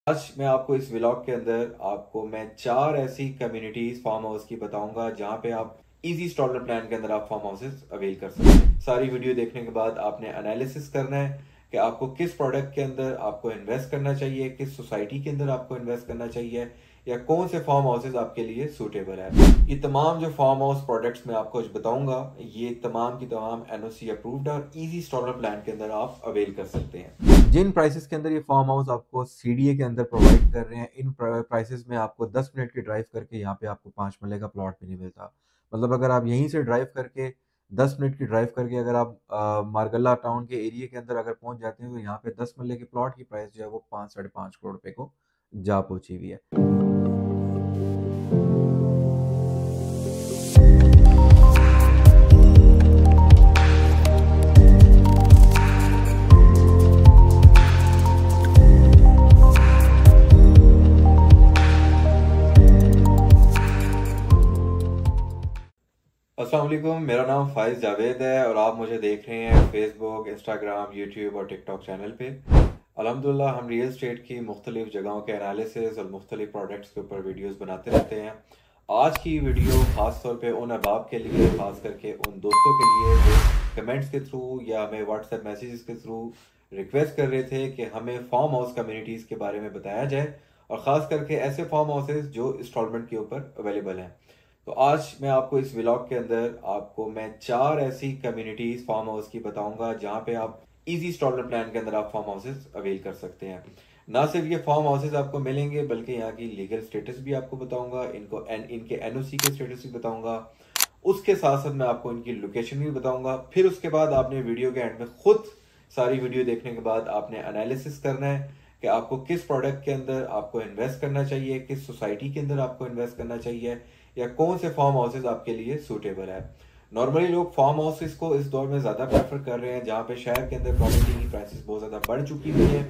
आज मैं आपको इस व्लॉग के अंदर मैं चार ऐसी कम्युनिटीज फार्म हाउस की बताऊंगा जहां पे आप इजी इंस्टॉलमेंट प्लान के अंदर आप फार्म हाउसेस अवेल कर सकते हैं। सारी वीडियो देखने के बाद आपने एनालिसिस करना है कि आपको किस प्रोडक्ट के अंदर आपको इन्वेस्ट करना चाहिए, किस सोसाइटी के अंदर आपको इन्वेस्ट करना चाहिए या कौन से फार्म हाउसेस आपके लिए सूटेबल है। ये तमाम जो फार्म हाउस प्रोडक्ट्स मैं आपको आज बताऊंगा, ये तमाम की तमाम एनओसी अप्रूव्ड और इजी इंस्टॉलमेंट प्लान के अंदर आप अवेल कर सकते हैं। जिन प्राइसेस के अंदर ये फार्म हाउस आपको सीडीए के अंदर प्रोवाइड कर रहे हैं, इन प्राइसेस में आपको 10 मिनट की ड्राइव करके यहाँ पे आपको 5 मरले का प्लॉट भी नहीं मिलता। मतलब अगर आप यहीं से ड्राइव करके 10 मिनट की ड्राइव करके अगर आप मारगल्ला टाउन के एरिया के अंदर अगर पहुंच जाते हैं तो यहाँ पे 10 मरले के प्लॉट की प्राइस जो है वो 5-5.5 करोड़ रुपए को जा पहुंची हुई है। अस्सलाम वालेकुम, मेरा नाम फाइज जावेद है और आप मुझे देख रहे हैं फेसबुक, इंस्टाग्राम, यूट्यूब और टिकटॉक चैनल पे। अल्हम्दुलिल्लाह हम रियल स्टेट की मुख्तलिफ जगहों के एनालिसिस और मुख्तलिफ प्रोडक्ट्स के ऊपर वीडियोस बनाते रहते हैं। आज की वीडियो ख़ास तौर पे उन अहबाब के लिए, ख़ास करके उन दोस्तों के लिए जो कमेंट्स के थ्रू या हमें व्हाट्सएप मैसेजेस के थ्रू रिक्वेस्ट कर रहे थे कि हमें फार्म हाउस कम्युनिटीज़ के बारे में बताया जाए, और ख़ास करके ऐसे फार्म हाउसेज जो इंस्टॉलमेंट के ऊपर अवेलेबल हैं। तो आज मैं आपको इस व्लॉग के अंदर मैं चार ऐसी कम्युनिटीज फार्म हाउस की बताऊंगा जहां पे आप इजी इंस्टॉलमेंट प्लान के अंदर आप फार्म हाउसेस अवेल कर सकते हैं। ना सिर्फ ये फार्म हाउसेस आपको मिलेंगे बल्कि यहाँ की लीगल स्टेटस भी आपको बताऊंगा, इनके एनओसी के स्टेटस भी बताऊंगा। उसके साथ साथ मैं आपको इनकी लोकेशन भी बताऊंगा। फिर उसके बाद आपने वीडियो के एंड में खुद सारी वीडियो देखने के बाद आपने एनालिसिस करना है कि आपको किस प्रोडक्ट के अंदर आपको इन्वेस्ट करना चाहिए, किस सोसाइटी के अंदर आपको इन्वेस्ट करना चाहिए या कौन से फार्म हाउसेस आपके लिए सूटेबल है। नॉर्मली लोग फार्म हाउसेस को इस दौर में ज्यादा प्रेफर कर रहे हैं जहां पे शहर के अंदर प्रॉपर्टी की प्राइसेस बहुत ज्यादा बढ़ चुकी हुई है।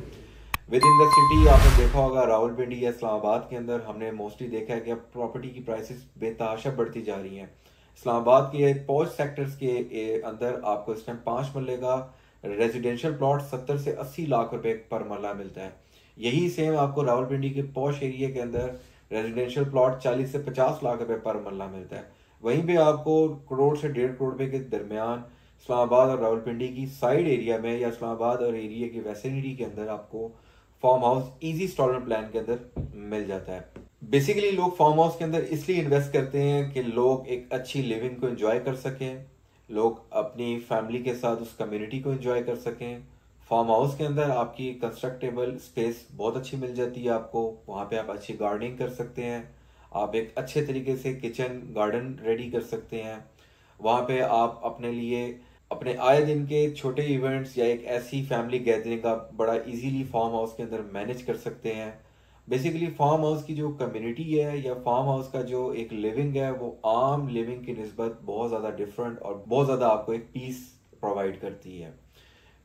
विद इन द सिटी आपने देखा होगा, रावलपिंडी या इस्लामाबाद के अंदर हमने मोस्टली देखा है कि अब प्रॉपर्टी की प्राइसेस बेतहाशा बढ़ती जा रही हैं। इस्लामाबाद के पॉश सेक्टर्स के अंदर आपको इस टाइम 5 मरले का रेजिडेंशियल प्लॉट 70 से 80 लाख रुपए पर मरला मिलता है। यही सेम आपको रावलपिंडी के पॉश एरिया के अंदर रेजिडेंशियल प्लॉट 40 से 50 लाख रुपए पर मरला मिलता है। वहीं पे आपको करोड़ से 1.5 करोड़ रुपए के दरमियान इस्लामाबाद और रावलपिंडी की साइड एरिया में या इस्लामाबाद और एरिया की वैसिनिटी के अंदर आपको farm house easy installment plan के अंदर मिल जाता है। बेसिकली लोग फार्म हाउस के अंदर इसलिए इन्वेस्ट करते हैं कि लोग एक अच्छी लिविंग को एंजॉय कर सकें, लोग अपनी फैमिली के साथ उस कम्युनिटी को एंजॉय कर सकें। फार्म हाउस के अंदर आपकी कंस्ट्रक्टेबल स्पेस बहुत अच्छी मिल जाती है आपको, वहाँ पे आप अच्छी गार्डनिंग कर सकते हैं, आप एक अच्छे तरीके से किचन गार्डन रेडी कर सकते हैं। वहाँ पे आप अपने लिए अपने आए दिन के छोटे इवेंट्स या एक ऐसी फैमिली गैदरिंग आप बड़ा इजीली फार्म हाउस के अंदर मैनेज कर सकते हैं। बेसिकली फार्म हाउस की जो कम्युनिटी है या फार्म हाउस का जो एक लिविंग है वो आम लिविंग की निस्बत बहुत ज़्यादा डिफरेंट और बहुत ज़्यादा आपको एक पीस प्रोवाइड करती है।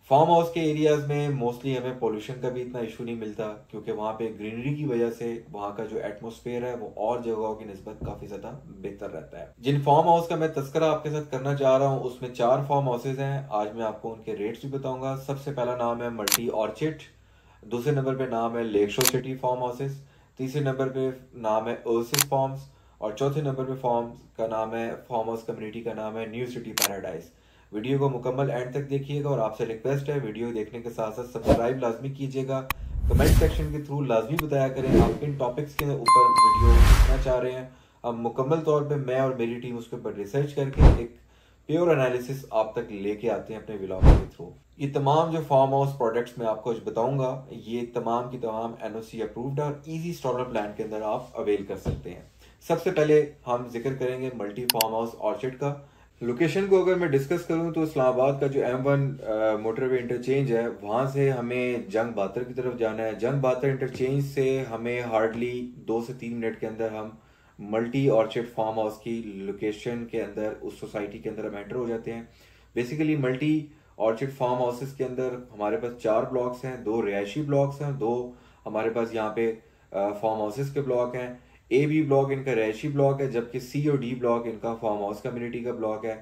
फार्म हाउस के एरियाज में मोस्टली हमें पोल्यूशन का भी इतना इशू नहीं मिलता क्योंकि वहाँ पे ग्रीनरी की वजह से वहाँ का जो एटमॉस्फेयर है वो और जगहों की निस्बत काफी ज्यादा बेहतर रहता है। जिन फार्म हाउस का मैं तस्करा आपके साथ करना चाह रहा हूँ उसमें 4 फार्म हाउसेज हैं। आज मैं आपको उनके रेट्स भी बताऊंगा। सबसे पहला नाम है मल्टी ऑर्चिड, दूसरे नंबर पे नाम है lake show city farm houses, तीसरे नंबर पे नाम है ओसिस फार्म्स और चौथे नंबर पे फार्म हाउस कम्युनिटी का नाम है न्यू सिटी पैराडाइज। वीडियो को मुकम्मल एंड तक देखिएगा और आपसे रिक्वेस्ट है वीडियो देखने के साथ साथ सब्सक्राइब लाजमी कीजिएगा। कमेंट सेक्शन के थ्रू लाजमी बताया करें आप किन टॉपिक्स के ऊपर वीडियो देखना चाह रहे हैं। अब मुकम्मल तौर पे मैं और मेरी टीम उसके ऊपर रिसर्च करके एक प्योर एनालिसिस आप तक लेके आते हैं अपने व्लॉग के थ्रू। ये तमाम जो फार्म हाउस प्रोडक्ट्स मैं आपको आज बताऊंगा, ये तमाम की तमाम एनओसी अप्रूव्ड और इजी इंस्टॉलमेंट प्लान के अंदर आप अवेल कर सकते हैं। सबसे पहले हम जिक्र करेंगे मल्टी फार्म हाउस ऑर्चिड का। लोकेशन को अगर मैं डिस्कस करूं तो इस्लामाबाद का जो M1 मोटरवे इंटरचेंज है वहां से हमें जंग बातर की तरफ जाना है। जंग बातर इंटरचेंज से हमें हार्डली 2 से 3 मिनट के अंदर हम मल्टी ऑर्चिड फार्म हाउस की लोकेशन के अंदर उस सोसाइटी के अंदर हम एंटर हो जाते हैं। Basically multi orchid farm houses के अंदर हमारे पास 4 ब्लॉक्स हैं, 2 रिहायशी ब्लॉक्स हैं, 2 हमारे पास यहाँ पे फार्म हाउसेस के ब्लॉक हैं। ए बी ब्लॉक इनका रैशी ब्लॉक है जबकि सी और डी ब्लॉक इनका फार्म हाउस कम्युनिटी का ब्लॉक है।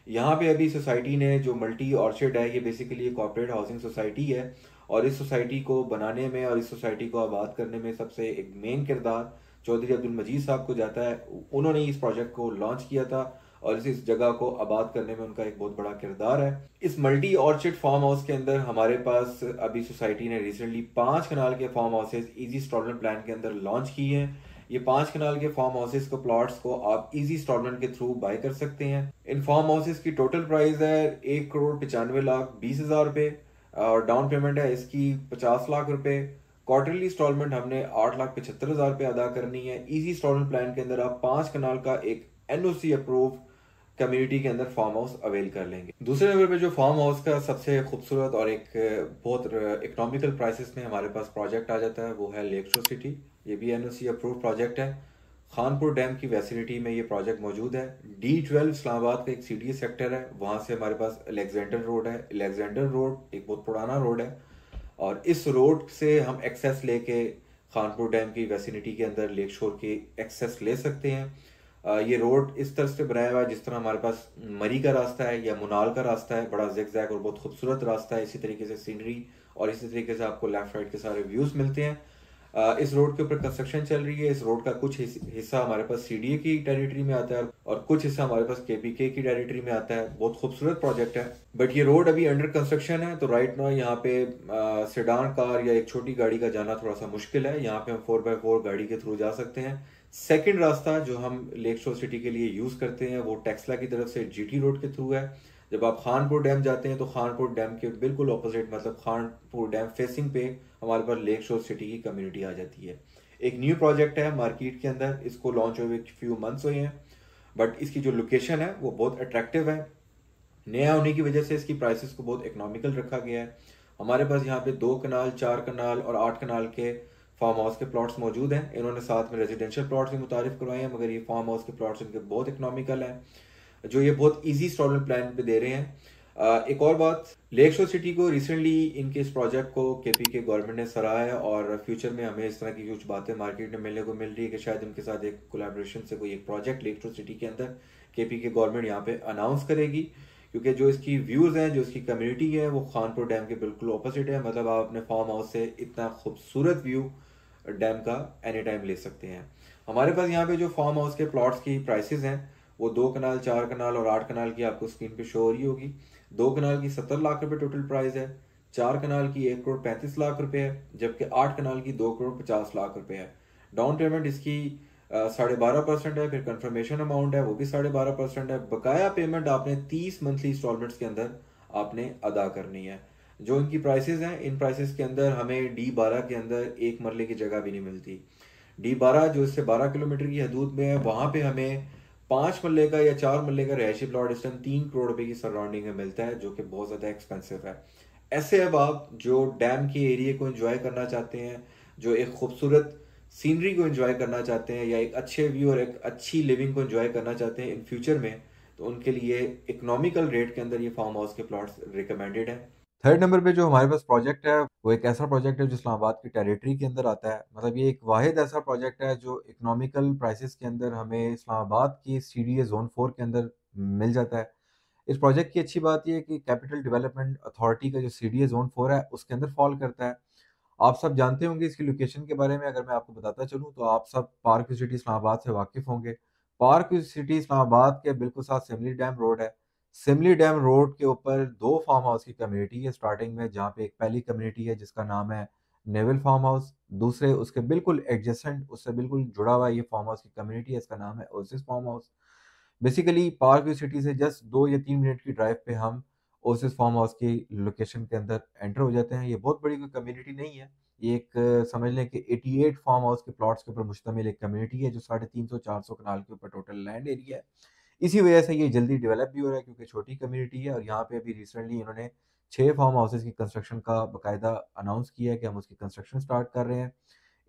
यहाँ पे अभी सोसाइटी ने जो मल्टी ऑर्चिड है ये बेसिकली एक कॉर्पोरेट हाउसिंग सोसाइटी है और इस सोसाइटी को बनाने में और इस सोसाइटी को आबाद करने में सबसे एक मेन किरदार चौधरी अब्दुल मजीद साहब को जाता है। उन्होंने इस प्रोजेक्ट को लॉन्च किया था और इस जगह को आबाद करने में उनका एक बहुत बड़ा किरदार है। इस मल्टी ऑर्चिड फार्म हाउस के अंदर हमारे पास अभी सोसाइटी ने रिसेंटली 5 कनाल के farm houses easy installment plan के अंदर लॉन्च किए हैं। ये 5 कनाल के फार्म हाउसेज को प्लॉट्स को आप इजी इंस्टॉलमेंट के थ्रू बाय कर सकते हैं। इन फार्म हाउसेज की टोटल प्राइस है 1,95,20,000 रुपए और डाउन पेमेंट है इसकी 50 लाख रुपए। क्वार्टरली इंस्टॉलमेंट हमने 8,75,000 रुपए अदा करनी है। इजी इंस्टॉलमेंट प्लान के अंदर आप 5 कनाल का एक एनओसी अप्रूव कम्युनिटी के अंदर फार्म हाउस अवेल कर लेंगे। दूसरे नंबर पे जो फार्म हाउस का सबसे खूबसूरत और एक बहुत इकोनॉमिकल प्राइसेस में हमारे पास प्रोजेक्ट आ जाता है वो है लेक शोर सिटी। ये भी एनओसी अप्रूव प्रोजेक्ट है। खानपुर डैम की वैसिलिटी में ये प्रोजेक्ट मौजूद है। D12 इस्लामाबाद का एक सीडीए सेक्टर है, वहां से हमारे पास अलेक्जेंडर रोड है। अलेक्जेंडर रोड एक बहुत पुराना रोड है और इस रोड से हम एक्सेस लेके खानपुर डैम की वैसिनिटी के अंदर लेक शोर की एक्सेस ले सकते हैं। ये रोड इस तरह से बनाया हुआ है जिस तरह हमारे पास मरी का रास्ता है या मुनाल का रास्ता है, बड़ा जिगजैग और बहुत खूबसूरत रास्ता है। इसी तरीके से सीनरी और इसी तरीके से आपको लेफ्ट राइट के सारे व्यूज मिलते हैं। इस रोड के ऊपर कंस्ट्रक्शन चल रही है। इस रोड का कुछ हिस्सा हमारे पास सीडीए की टेरिटरी में आता है और कुछ हिस्सा हमारे पास केपीके की टेरिटरी में आता है। बहुत खूबसूरत प्रोजेक्ट है बट ये रोड अभी अंडर कंस्ट्रक्शन है, तो राइट नाउ यहाँ पे सेडान कार या एक छोटी गाड़ी का जाना थोड़ा सा मुश्किल है। यहाँ पे हम 4x4 गाड़ी के थ्रू जा सकते हैं। सेकेंड रास्ता जो हम लेक शोर सिटी के लिए यूज करते हैं वो टेक्सला की तरफ से जीटी रोड के थ्रू है। जब आप खानपुर डैम जाते हैं तो खानपुर डैम के बिल्कुल ऑपोजिट मतलब खानपुर डैम फेसिंग पे हमारे पास लेक शोर सिटी की कम्युनिटी आ जाती है। एक न्यू प्रोजेक्ट है मार्केट के अंदर, इसको लॉन्च हुए फ्यू मंथ्स हुए हैं बट इसकी जो लोकेशन है वो बहुत अट्रैक्टिव है। नया होने की वजह से इसकी प्राइसेस को बहुत इकोनॉमिकल रखा गया है। हमारे पास यहाँ पे 2 कनाल, 4 कनाल और 8 कनाल के फार्म हाउस के प्लॉट्स मौजूद हैं। इन्होंने साथ में रेजिडेंशियल प्लॉट्स भी मुतारिफ करवाए हैं मगर ये फार्म हाउस के प्लॉट्स इनके बहुत इकोनॉमिकल हैं जो ये बहुत इजी इंस्टॉलमेंट प्लान पे दे रहे हैं। एक और बात, लेक शोर सिटी को रिसेंटली इनके इस प्रोजेक्ट को केपी के गवर्नमेंट ने सराहा है और फ्यूचर में हमें इस तरह की कुछ बातें मार्केट में मिलने को मिल रही है कि शायद इनके साथ एक कोलैबोरेशन से कोई एक प्रोजेक्ट लेक शोर सिटी के अंदर केपी के गवर्नमेंट यहाँ पे अनाउंस करेगी। क्योंकि जो इसकी व्यूज हैं, जो इसकी कम्युनिटी है वो खानपुर डैम के बिल्कुल ऑपोजिट है। मतलब आप अपने फार्म हाउस से इतना खूबसूरत व्यू डैम का एनी टाइम ले सकते हैं। हमारे पास यहाँ पे जो फार्म हाउस के प्लॉट्स की प्राइसेस हैं वो 2 कनाल, 4 कनाल और 8 कनाल की आपको स्क्रीन पे शो हो रही होगी। 2 कनाल की 70 लाख रुपए टोटल प्राइस है। 4 कनाल की 1,35,00,000 रुपए है जबकि 8 कनाल की 2,50,00,000 रुपए है। डाउन पेमेंट इसकी 12.5% है। फिर कंफर्मेशन अमाउंट है वो भी 12.5% है। बकाया पेमेंट आपने 30 मंथली इंस्टॉलमेंट्स के अंदर आपने अदा करनी है। जो इनकी प्राइसेस हैं, इन प्राइसेस के अंदर हमें D12 के अंदर एक मरले की जगह भी नहीं मिलती। D12 जो इससे 12 किलोमीटर की हदूद में है वहां पे हमें 5 मरले का या 4 मरले का रहायशी प्लॉट इस टाइम 3 करोड़ रुपए की सराउंडिंग में मिलता है जो कि बहुत ज्यादा एक्सपेंसिव है। ऐसे अब आप जो डैम के एरिया को एंजॉय करना चाहते हैं, जो एक खूबसूरत सीनरी को एंजॉय करना चाहते हैं या एक अच्छे व्यू और एक अच्छी लिविंग को एंजॉय करना चाहते हैं इन फ्यूचर में, तो उनके लिए इकोनॉमिकल रेट के अंदर ये फार्म हाउस के प्लॉट्स रिकमेंडेड है। थर्ड नंबर पे जो हमारे पास प्रोजेक्ट है वो एक ऐसा प्रोजेक्ट है जो इस्लामाबाद की टेरिटरी के अंदर आता है। मतलब ये एक वाहिद ऐसा प्रोजेक्ट है जो इकोनॉमिकल प्राइसेस के अंदर हमें इस्लामाबाद की सीडीए जोन 4 के अंदर मिल जाता है। इस प्रोजेक्ट की अच्छी बात यह है कि कैपिटल डेवलपमेंट अथॉरिटी का जो सीडीए जोन 4 है उसके अंदर फॉल करता है। आप सब जानते होंगे इसकी लोकेशन के बारे में। अगर मैं आपको बताता चलूँ तो आप सब पार्क व्यू सिटी इस्लामाबाद से वाकिफ होंगे। पार्क व्यू सिटी इस्लामाबाद के बिल्कुल साथ सिमली डैम रोड है। सिमली डैम रोड के ऊपर 2 फार्म हाउस की कम्युनिटी है स्टार्टिंग में, जहाँ पे एक पहली कम्युनिटी है जिसका नाम है नेवल फार्म हाउस। दूसरे उसके बिल्कुल एडजेसेंट, उससे बिल्कुल जुड़ा हुआ ये फार्म हाउस की कम्युनिटी है, इसका नाम है oasis farm house. Basically park view city से जस्ट 2 या 3 मिनट की ड्राइव पे हम ओसिस फार्म हाउस की लोकेशन के अंदर एंटर हो जाते हैं। ये बहुत बड़ी कोई कम्युनिटी नहीं है। ये एक समझ लें कि 88 फार्म हाउस के प्लॉट्स के ऊपर मुश्तमिल एक कम्युनिटी है जो 350-400 कनाल के ऊपर टोटल लैंड एरिया है। इसी वजह से ये जल्दी डेवलप भी हो रहा है क्योंकि छोटी कम्युनिटी है और यहाँ पे अभी रिसेंटली इन्होंने 6 फार्म हाउसेज की कंस्ट्रक्शन का बाकायदा अनाउंस किया है कि हम उसकी कंस्ट्रक्शन स्टार्ट कर रहे हैं।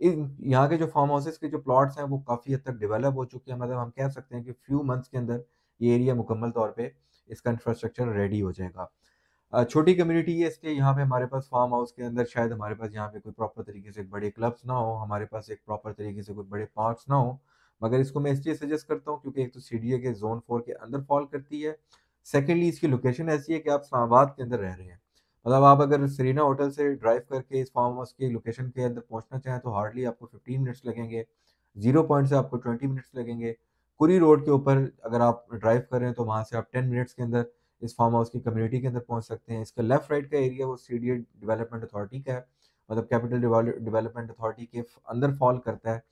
इन यहाँ के जो फार्म हाउसेज के जो प्लॉट्स हैं वो काफ़ी हद तक डेवलप हो चुके हैं। मतलब हम कह सकते हैं कि फ्यू मंथ्स के अंदर ये एरिया मुकम्मल तौर पे इसका इंफ्रास्ट्रक्चर रेडी हो जाएगा। छोटी कम्युनिटी है इसलिए यहाँ पे हमारे पास फार्म हाउस के अंदर शायद हमारे पास यहाँ पे कोई प्रॉपर तरीके से बड़े क्लब्स ना हो, हमारे पास एक प्रॉपर तरीके से कोई बड़े पार्क्स ना हो। मगर इसको मैं इसलिए सजेस्ट करता हूँ क्योंकि एक तो सीडीए के जोन 4 के अंदर फॉल करती है। सेकेंडली इसकी लोकेशन ऐसी है कि आप इस्लामाबाद के अंदर रह रहे हैं। मतलब आप अगर सरीना होटल से ड्राइव करके इस फार्म हाउस की लोकेशन के अंदर पहुंचना चाहें तो हार्डली आपको 15 मिनट्स लगेंगे। जीरो पॉइंट से आपको 20 मिनट्स लगेंगे। कुरी रोड के ऊपर अगर आप ड्राइव कर रहे हैं तो वहां से आप 10 मिनट्स के अंदर इस फार्म हाउस की कम्युनिटी के अंदर पहुंच सकते हैं। इसका लेफ्ट राइट का एरिया वो सीडीए डेवलपमेंट अथॉरिटी का है, मतलब कैपिटल डेवलपमेंट अथॉरिटी के अंदर फॉल करता है।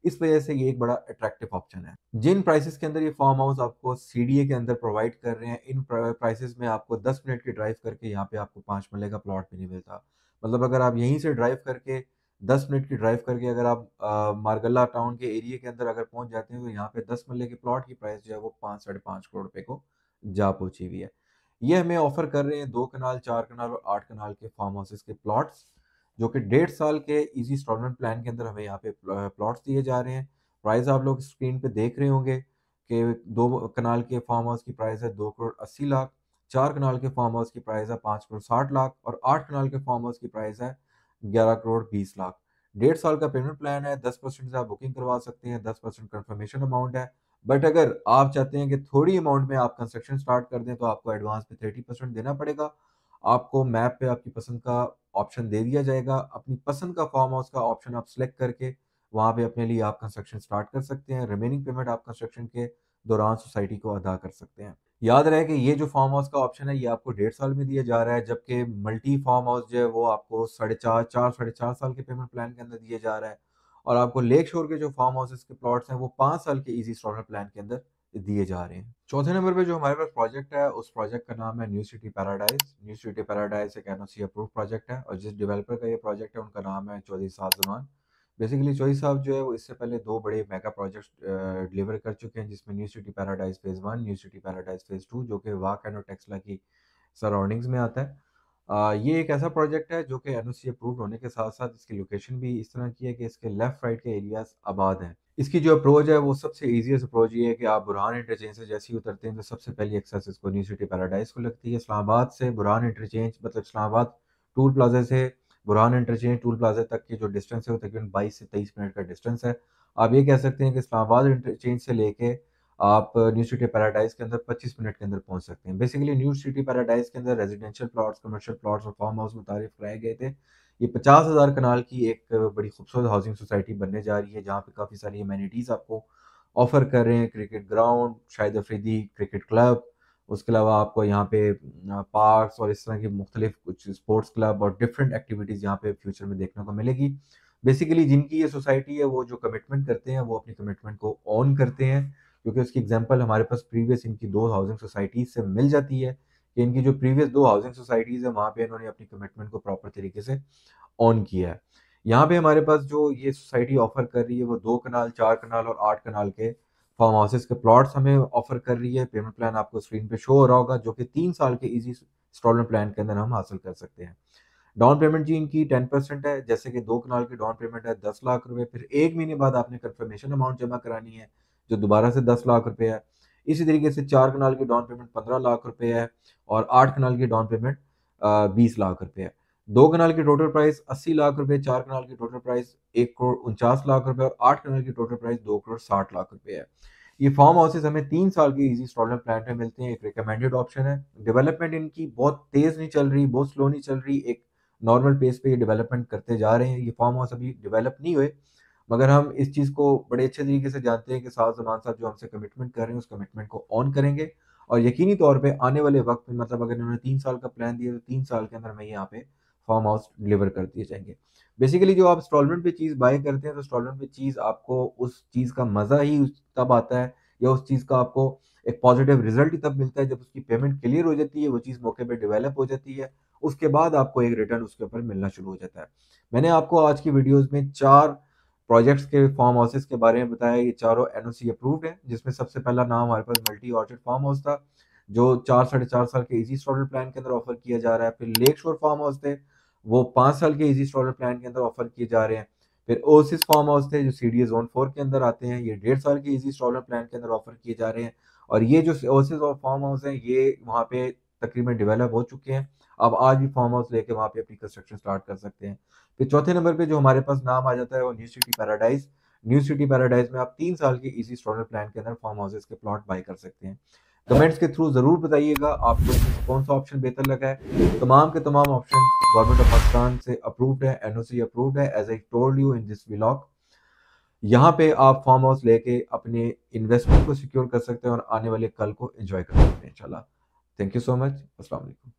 इस वजह से ये एक बड़ा अट्रैक्टिव ऑप्शन है। जिन प्राइसेस के अंदर ये फार्म हाउस आपको सीडीए के अंदर प्रोवाइड कर रहे हैं, इन प्राइसेस में आपको 10 मिनट की ड्राइव करके यहाँ पे आपको 5 मरले का प्लॉट भी नहीं मिलता। मतलब अगर आप यहीं से ड्राइव करके 10 मिनट की ड्राइव करके अगर आप मारगल्ला टाउन के एरिया के अंदर अगर पहुंच जाते हैं तो यहाँ पे 10 मरले के प्लॉट की प्राइस जो है वो 5 से 5.5 करोड़ रुपए को जा पहुंची हुई है। ये हमें ऑफर कर रहे हैं 2 कनाल, 4 कनाल और 8 कनाल के फार्म हाउसेस के प्लॉट्स, जो कि 1.5 साल के इजी इंस्टॉलमेंट प्लान के अंदर हमें यहाँ पे प्लॉट्स दिए जा रहे हैं। प्राइस आप लोग स्क्रीन पे देख रहे होंगे कि 2 कनाल के फार्म हाउस की प्राइस है 2 करोड़ 80 लाख, 4 कनाल के फार्म हाउस की प्राइस है 5 करोड़ 60 लाख और 8 कनाल के फार्म हाउस की प्राइस है 11 करोड़ 20 लाख। 1.5 साल का पेमेंट प्लान है। 10% से आप बुकिंग करवा सकते हैं, 10% कंफर्मेशन अमाउंट है। बट अगर आप चाहते हैं कि थोड़ी अमाउंट में आप कंस्ट्रक्शन स्टार्ट कर दें तो आपको एडवांस पे 30% देना पड़ेगा। आपको मैप पे आपकी पसंद का ऑप्शन दे दिया जाएगा। अपनी पसंद का फार्म हाउस का ऑप्शन आप सिलेक्ट करके वहाँ पे अपने लिए आप कंस्ट्रक्शन स्टार्ट कर सकते हैं। रिमेनिंग पेमेंट आप कंस्ट्रक्शन के दौरान सोसाइटी को अदा कर सकते हैं। याद रहे कि ये जो फार्म हाउस का ऑप्शन है ये आपको 1.5 साल में दिया जा रहा है, जबकि मल्टी फार्म हाउस जो है वो आपको 4.5 साल के पेमेंट प्लान के अंदर दिया जा रहा है। और आपको लेक शोर के जो फार्म हाउसेस के प्लॉट्स हैं वो 5 साल के इजी इंस्टॉलमेंट प्लान के अंदर दिए जा रहे हैं। चौथे नंबर पे जो हमारे पास प्रोजेक्ट है उस प्रोजेक्ट का नाम है new city paradise. New city paradise एक एनओसी अप्रूव प्रोजेक्ट है और जिस डेवलपर का ये प्रोजेक्ट है उनका नाम है चौधरी साहब। बेसिकली चौधरी साहब जो है वो इससे पहले 2 बड़े मेगा प्रोजेक्ट्स डिलीवर कर चुके हैं, जिसमें new city paradise phase 1, new city paradise phase 2, जो कि वाकन और टेक्सला की सराउंडिंग्स में आता है। ये एक ऐसा प्रोजेक्ट है जो कि एनओसी अप्रूव्ड होने के साथ साथ इसकी लोकेशन भी इस तरह की है कि इसके लेफ्ट राइट के एरियाज आबाद हैं। इसकी जो अप्रोच है वो सबसे ईजीएस्ट अप्रोच ये है कि आप बुरहान इंटरचेंज से जैसे ही उतरते हैं तो सबसे पहली एक्सेस इसको न्यू सिटी पैराडाइज को लगती है। इस्लामाबाद से बुरहान इंटरचेंज, मतलब इस्लामाबाद टूल प्लाजा से बुरहान इंटरचेंज टूल प्लाजा तक की जो डिस्टेंस है वो तकरीबन 22 से 23 मिनट का डिस्टेंस है। आप ये कह सकते हैं कि इस्लामाबाद इंटरचेंज से लेके आप न्यू सिटी पैराडाइज के अंदर 25 मिनट के अंदर पहुंच सकते हैं। बेसिकली न्यू सिटी पैराडाइज के अंदर रेजिडेंशियल प्लॉट्स, कमर्शियल प्लॉट्स और फार्म हाउस मुतारिफ कराए गए थे। ये 50,000 कनाल की एक बड़ी खूबसूरत हाउसिंग सोसाइटी बनने जा रही है, जहाँ पे काफ़ी सारी अमेनिटीज़ आपको ऑफर कर रहे हैं। Cricket ground, Shahid Afridi cricket club, उसके अलावा आपको यहाँ पे पार्क्स और इस तरह की मुख्तलिफ कुछ स्पोर्ट्स क्लब और डिफरेंट एक्टिविटीज़ यहाँ पे फ्यूचर में देखने को मिलेगी। बेसिकली जिनकी ये सोसाइटी है वो जो कमिटमेंट करते हैं वो अपनी कमिटमेंट को ऑन करते हैं, क्योंकि उसकी एग्जांपल हमारे पास प्रीवियस इनकी 2 हाउसिंग सोसाइटीज से मिल जाती है कि इनकी जो प्रीवियस 2 हाउसिंग सोसाइटीज है वहाँ पे इन्होंने अपनी कमिटमेंट को प्रॉपर तरीके से ऑन किया है। यहाँ पे हमारे पास जो ये सोसाइटी ऑफर कर रही है वो 2 कनाल, 4 कनाल और 8 कनाल के फार्म हाउसेस के प्लॉट्स हमें ऑफर कर रही है। पेमेंट प्लान आपको स्क्रीन पे शो हो रहा होगा, जो कि 3 साल के इजी इंस्टॉलमेंट प्लान के अंदर हम हासिल कर सकते हैं। डाउन पेमेंट जी इनकी 10% है। जैसे कि 2 कनाल की डाउन पेमेंट है 10 लाख रुपए, फिर 1 महीने बाद आपने कंफर्मेशन अमाउंट जमा करानी है जो दोबारा से 10 लाख रुपए है। इसी तरीके से 4 कनाल की डाउन पेमेंट 15 लाख रुपए है और 8 कनाल की डाउन पेमेंट 20 लाख रुपए है। 2 कनाल की टोटल प्राइस 80 लाख रुपए, 4 कनाल की टोटल प्राइस 1 करोड़ 49 लाख रुपए और 8 कनाल की टोटल प्राइस 2 करोड़ 60 लाख रुपए है। ये फार्म हाउसेस हमें 3 साल के इजी इंस्टॉलमेंट प्लान में मिलते हैं। एक रिकमेंडेड ऑप्शन है। डेवलपमेंट इनकी बहुत तेज नहीं चल रही, बहुत स्लो नहीं चल रही, एक नॉर्मल पेस पे ये डेवलपमेंट करते जा रहे हैं। ये फार्म हाउस अभी डेवलप नहीं हुए, मगर हम इस चीज़ को बड़े अच्छे तरीके से जानते हैं कि साहब जमान साहब जो हमसे कमिटमेंट कर रहे हैं उस कमिटमेंट को ऑन करेंगे और यकीनी तौर पे आने वाले वक्त में, मतलब अगर इन्होंने 3 साल का प्लान दिया तो 3 साल के अंदर हमें यहाँ पे फार्म हाउस डिलीवर कर दिए जाएंगे। बेसिकली जो आप इंस्टॉलमेंट पे चीज़ बाय करते हैं तो इंस्टॉलमेंट पे चीज़ आपको उस चीज़ का मज़ा ही तब आता है या उस चीज़ का आपको एक पॉजिटिव रिजल्ट ही तब मिलता है जब उसकी पेमेंट क्लियर हो जाती है, वो चीज़ मौके पे डेवलप हो जाती है, उसके बाद आपको एक रिटर्न उसके ऊपर मिलना शुरू हो जाता है। मैंने आपको आज की वीडियोस में 4 प्रोजेक्ट्स के फार्म हाउसेस के बारे में बताया। ये चारों एनओसी अप्रूव्ड है, जिसमें सबसे पहला नाम हमारे पास मल्टी ऑर्चिड फार्म हाउस था जो 4 साढ़े 4 साल के इजी इंस्टॉलमेंट प्लान के अंदर ऑफर किया जा रहा है। फिर लेक शोर फार्म हाउस थे, वो 5 साल के इजी इंस्टॉलमेंट प्लान के अंदर ऑफर किए जा रहे हैं। फिर ओसिस फार्म हाउस थे जो सीडीए जोन 4 के अंदर आते हैं, ये 1.5 साल के इजी इंस्टॉलमेंट प्लान के अंदर ऑफर किए जा रहे हैं। और ये जो ओसिस और फार्म हाउस हैं ये वहाँ पे तकरीबन डेवलप हो चुके हैं। आप आज भी फार्म हाउस लेके वहाँ पे अपनी कंस्ट्रक्शन स्टार्ट कर सकते हैं। फिर चौथे नंबर पे जो हमारे पास नाम आ जाता है वो new city paradise. New city paradise में आप 3 साल के इजी इंस्टॉलमेंट प्लान के अंदर फार्म हाउसेस के प्लॉट बाय कर सकते हैं। कमेंट्स के थ्रू ज़रूर बताइएगा आपको इसमें से कौन सा ऑप्शन बेहतर लगा है। तमाम के तमाम ऑप्शन गवर्नमेंट ऑफ पाकिस्तान से अप्रूव्ड है, एनओसी अप्रूव्ड है, as I told you in this vlog. यहाँ पे आप फार्म हाउस लेके अपने इन्वेस्टमेंट को सिक्योर कर सकते हैं और आने वाले कल को एंजॉय कर सकते हैं इंशाल्लाह। Thank you so much. अस्सलाम वालेकुम।